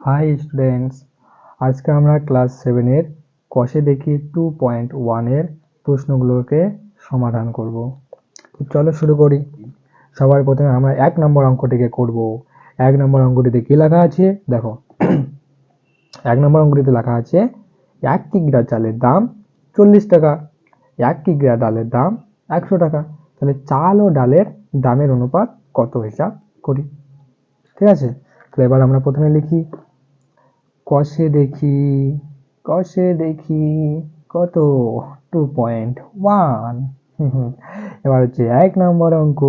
High students, আজকে আমরা class 7-এর কষে দেখি 2.1-এর প্রশ্নগুলোকে সমাধান করব। তো চলো শুরু করি। সবার প্রথমে আমরা 1 নম্বর অঙ্কটিকে করব। 1 নম্বর অঙ্কটিতে কি লেখা আছে দেখো। 1 নম্বর অঙ্কটিতে লেখা আছে 1 কিগ্রা চালের দাম 40 টাকা, 1 কিগ্রা ডালের দাম 100 টাকা। তাহলে চাল ও ডালের দামের অনুপাত কত হিসাব করি। ঠিক আছে, তো এবার আমরা প্রথমে লিখি কষে দেখি কত 2.1। এবার হচ্ছে 1 নম্বর অঙ্ক।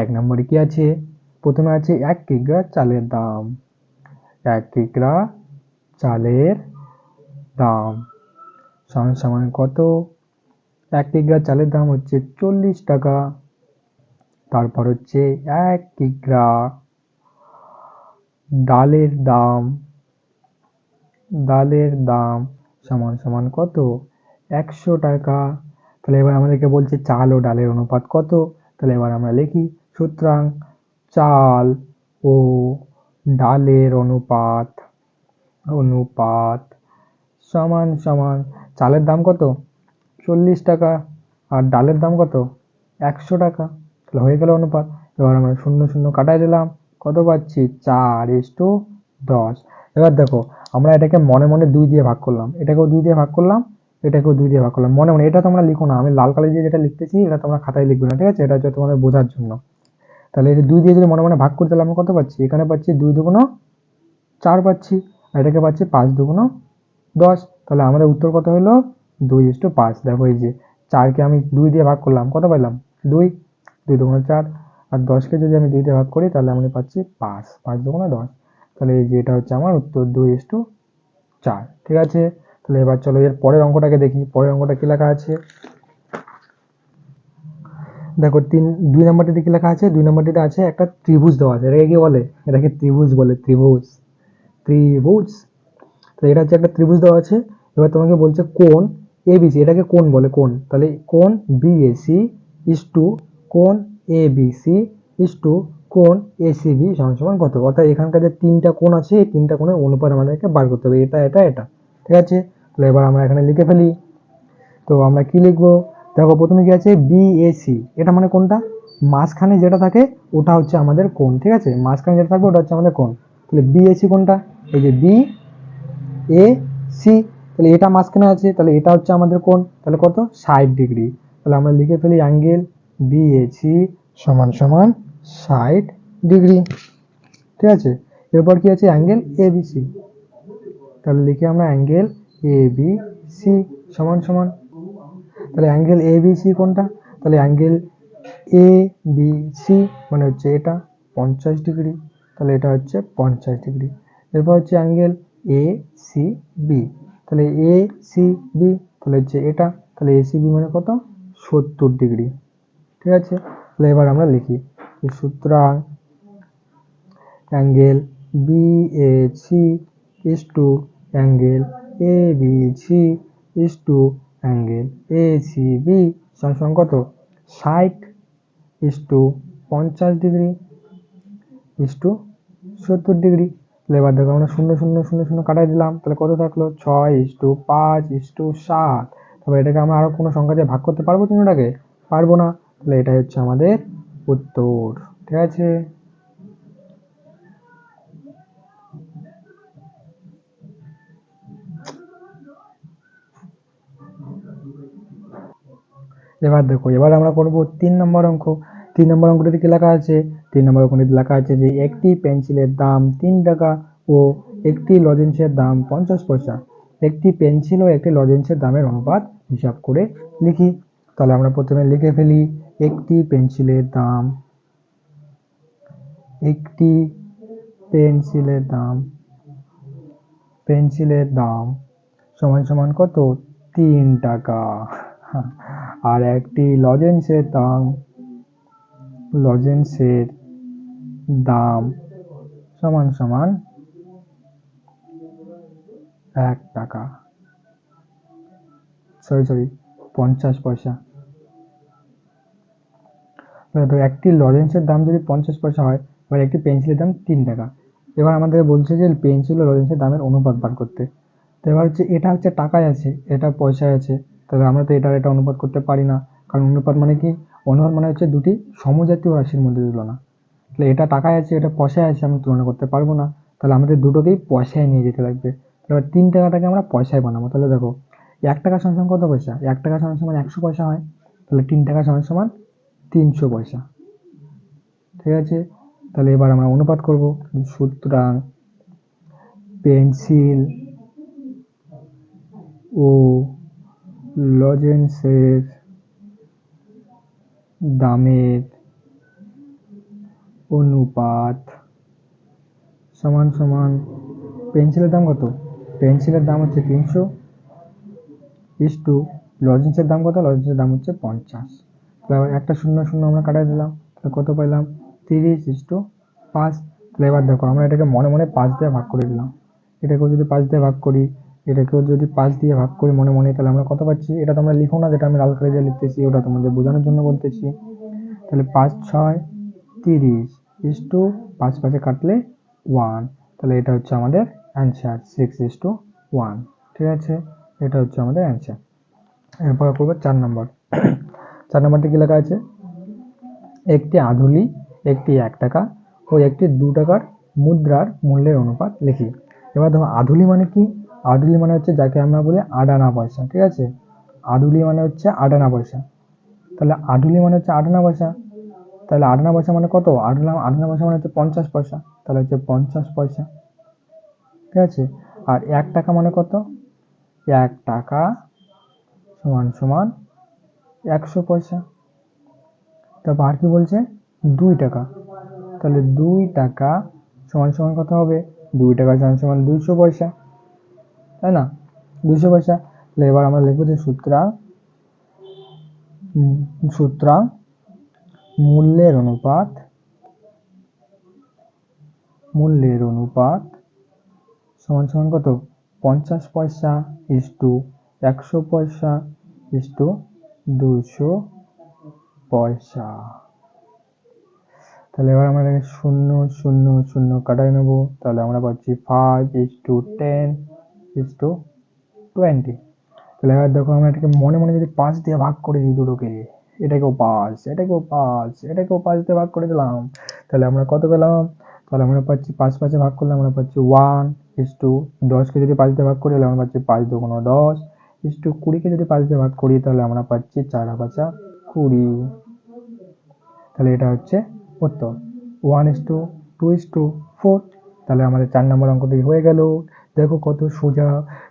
1 নম্বরে কি আছে, প্রথমে আছে 1 কিগ্রা চালের দাম। 1 কিগ্রা চালের দাম সমান সমান কত, 1 কিগ্রা চালের দাম হচ্ছে 40 টাকা। তারপর হচ্ছে 1 কিগ্রা ডালের দাম সমান সমান কত, 100 টাকা। তাহলে এবার আমাদেরকে বলছে চাল ও ডালের অনুপাত কত। তাহলে এবার আমরা লিখি, সুতরাং চাল ও ডালের অনুপাত সমান সমান চালের দাম কত 40 টাকা আর ডালের দাম কত 100 টাকা। তাহলে হয়ে গেল অনুপাত। এবার আমরা শূন্য শূন্য কাটাই দিলাম, কত পাচ্ছি 4:10। এবার দেখো, আমরা এটাকে মনে মনে 2 দিয়ে ভাগ করলাম, এটাকেও 2 দিয়ে ভাগ করলাম, এটাকেও 2 দিয়ে ভাগ করলাম। মনে মনে এটা তোমরা লিখো না, আমি লাল কালি দিয়ে যেটা লিখতেছি এটা তোমরা খাতায় লিখবে না, ঠিক আছে? এটা হচ্ছে তোমাদের বোঝার জন্য। তাহলে এই 2 দিয়ে যদি মনে মনে ভাগ করতে, তাহলে আমরা কত পাচ্ছি, এখানে পাচ্ছি 2 দুগুণ 4 পাচ্ছি, আর এটাকে পাচ্ছি 5 দুগুণ 10। তাহলে আমাদের উত্তর কত হলো 2:5। দেখো এই যে 4কে আমি 2 দিয়ে ভাগ করলাম, কত পেলাম 2, 2 দুগুণ 4, আর 10কে যদি আমি 2 দিয়ে ভাগ করি তাহলে আমি পাচ্ছি 5, 5 দুগুণ 10। তাহলে এই যে এটা হচ্ছে আমার উত্তর 2:4। ঠিক আছে, তাহলে এবার চলো এর পরের অঙ্কটাকে দেখি। পরের অঙ্কটা কি লেখা আছে দেখো, 2 নম্বরটিতে কি লেখা আছে, 2 নম্বরটিতে আছে একটা ত্রিভুজ দেওয়া আছে। এটাকে কি বলে, এটাকে ত্রিভুজ বলে, ত্রিভুজ। তো এটা হচ্ছে একটা ত্রিভুজ দেওয়া আছে। এবার তোমাকে বলছে কোণ এবিসি, এটাকে কোণ বলে, কোণ। তাহলে কোণ বিএসি ইস টু কোণ এবিসি ইস টু কোণ এসিবি সমান সমান কত। অর্থাৎ এখানকার যে 3টা কোণ আছে, এই 3টা কোণের অনুপাত আমাদেরকে বার করতে হবে, এটা এটা এটা। ঠিক আছে, তাহলে এবার আমরা এখানে লিখে ফেলি। তো আমরা কি লিখবো, দেখো প্রথমে কি আছে বিএসি, এটা মানে কোনটা, মাঝখানে যেটা থাকে ওটা হচ্ছে আমাদের কোণ। ঠিক আছে, মাঝখানে যেটা থাকবে ওটা হচ্ছে আমাদের কোণ। তাহলে বিএসি কোনটা, এই যে বি এ সি, তাহলে এটা মাঝখানে আছে, তাহলে এটা হচ্ছে আমাদের কোণ। তাহলে কত 60 ডিগ্রি। তাহলে আমরা লিখে ফেলি অ্যাঙ্গেল বিএসি সমান সমান 60 ডিগ্রি। ঠিক আছে, এরপর কি আছে অ্যাঙ্গেল এবিসি, তাহলে লিখি আমরা অ্যাঙ্গেল এবিসি সমান সমান, তাহলে অ্যাঙ্গেল এবিসি কোনটা, তাহলে অ্যাঙ্গেল এবিসি মানে হচ্ছে এটা 50 ডিগ্রি। তাহলে এটা হচ্ছে 50 ডিগ্রি। এরপর হচ্ছে অ্যাঙ্গেল এসিবি, তাহলে এসিবি তাহলে হচ্ছে এটা, তাহলে এসিবি মানে কত 70 ডিগ্রি। ঠিক আছে, তাহলে এবার আমরা লিখি, সুতরাং angle BAC is to angle ABC is to angle ACB সমান কত 60 is to 50 degree is to 70 degree. তাহলে এবার দেখো আমরা শূন্য শূন্য শূন্য শূন্য কাটাই দিলাম, তাহলে কত থাকলো 6:5:7। তবে এটাকে আমরা আরো কোনো সংখ্যা দিয়ে ভাগ করতে পারবো তিনটাকে, পারবো না। তাহলে এটাই হচ্ছে আমাদের উত্তর। ঠিক আছে, এবার দেখো, এবার আমরা করবো 3 নম্বর অঙ্ক। 3 নম্বর অঙ্কটিতে কি লেখা আছে, 3 নম্বর অঙ্কটিতে লেখা আছে যে একটি পেন্সিলের দাম 3 টাকা ও একটি লজেন্সের দাম 50 পয়সা। একটি পেন্সিল ও একটি লজেন্সের দামের অনুপাত হিসাব করে লিখি। তাহলে আমরা প্রথমে লিখে ফেলি, একটি পেন্সিলের দাম, একটি পেন্সিলের দাম সমান সমান কত 3 টাকা। আর একটি লজেন্সের দাম সমান সমান 1 টাকা, সরি 50 পয়সা। তো একটি লজেন্সের দাম যদি 50 পয়সা হয়, এবার একটি পেন্সিলের দাম 3 টাকা, এবার আমাদের বলছে যে পেন্সিল ও লজেন্সের দামের অনুপাত বার করতে। তো এবার হচ্ছে এটা হচ্ছে টাকায় আছে, এটা পয়সায় আছে, তাহলে আমরা তো এটার এটা অনুপাত করতে পারি না, কারণ অনুপাত মানে কি, অনুপাত মানে হচ্ছে দুটি সমজাতীয় রাশির মধ্যে তুলনা। তাহলে এটা টাকায় আছে, এটা পয়সায় আছে, আমি তুলনা করতে পারবো না, তাহলে আমাদের দুটোকেই পয়সায় নিয়ে যেতে লাগবে। এবার 3 টাকাটাকে আমরা পয়সায় বানাবো। তাহলে দেখো 1 টাকা সমান সমান কত পয়সা, 1 টাকা সমান সমান 100 পয়সা হয়, তাহলে 3 টাকা সমান সমান 300 পয়সা। ঠিক আছে, তাহলে এবার আমরা অনুপাত করব। সুতরাং পেন্সিল ও লজেন্সের দামের অনুপাত সমান সমান, পেন্সিলের দাম কত, পেন্সিলের দাম হচ্ছে 300 ইস্টু লজেন্সের দাম কত, লজেন্সের দাম হচ্ছে 50। তাহলে একটা শূন্য শূন্য আমরা কাটাই দিলাম, তাহলে কত পাইলাম, 30:5। তাহলে এবার দেখো আমরা এটাকে মনে মনে 5 দিয়ে ভাগ করে দিলাম, এটাকেও যদি 5 দিয়ে ভাগ করি, এটাকেও যদি 5 দিয়ে ভাগ করি মনে মনে, তাহলে আমরা কত পাচ্ছি, এটা তোমরা লিখো না, যেটা আমি লাল কালি দিয়ে লিখতেছি ওটা তোমাদের বোঝানোর জন্য বলতেছি। তাহলে 5 6 30 ইস্টু 5 5 কাটলে 1, তাহলে এটা হচ্ছে আমাদের অ্যান্সার 6:1। ঠিক আছে, এটা হচ্ছে আমাদের অ্যান্সার। এরপর করবো 4 নম্বর। 4 নম্বরটি কি লেখা আছে, একটি আধুলি, একটি 1 টাকা ও একটি 2 টাকার মুদ্রার মূল্যের অনুপাত লিখি। এবার দেখো আধুলি মানে কি, আধুলি মানে হচ্ছে যাকে আমরা বলি আডানা পয়সা। ঠিক আছে, আধুলি মানে হচ্ছে আডানা পয়সা। তাহলে আধুলি মানে হচ্ছে আডানা পয়সা, তাহলে আডানা পয়সা মানে কত, আডানা আডানা পয়সা মানে হচ্ছে 50 পয়সা, তাহলে হচ্ছে 50 পয়সা। ঠিক আছে, আর 1 টাকা মানে কত, 1 টাকা সমান সমান 100 পয়সা। তারপর আর কি বলছে, 2 টাকা, তাহলে 2 টাকা সমান সমান কত হবে, 2 টাকা সমান সমান 200 পয়সা, তাই না, 200 পয়সা। তাহলে এবার আমরা লিখবো যে সুতরাং সুতরাং মূল্যের অনুপাত, মূল্যের অনুপাত সমান সমান কত, 50 পয়সা ইস্টু 100 পয়সা ইস্টু 200 পয়সা। তাহলে এবার আমরা শূন্য শূন্য শূন্য কাটাই নেব, তাহলে আমরা পাচ্ছি 5:10:20। তাহলে এবার দেখো আমরা এটাকে মনে মনে যদি 5 দিয়ে ভাগ করে দিই দুটোকে, এটাকেও 5, এটাকেও 5, এটাকেও 5 দিয়ে ভাগ করে দিলাম, তাহলে আমরা কত পেলাম, তাহলে আমরা পাচ্ছি 5 5 ভাগ করলে আমরা পাচ্ছি 1:10কে যদি 5 দিয়ে ভাগ করি তাহলে আমরা পাচ্ছি 5 2 10 ইস্টু 20কে যদি 5 দিয়ে ভাগ করি তাহলে আমরা পাচ্ছি 4 5 20। তাহলে এটা হচ্ছে উত্তর 1:2:4। তাহলে আমাদের 4 নম্বর অঙ্কটি হয়ে গেল। দেখো কত সোজা,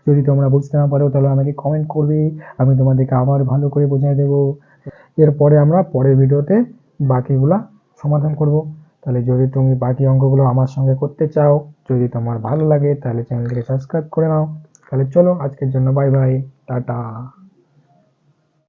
যদি তোমরা বুঝতে না পারো তাহলে আমাকে কমেন্ট করবে, আমি তোমাদেরকে আবার ভালো করে বোঝাই দেবো। এরপরে আমরা পরের ভিডিওতে বাকিগুলা সমাধান করব। তাহলে যদি তুমি বাকি অঙ্কগুলো আমার সঙ্গে করতে চাও, যদি তোমার ভালো লাগে তাহলে চ্যানেলটিকে সাবস্ক্রাইব করে নাও। তাহলে চলো আজকের জন্য বাই বাই, টাটা।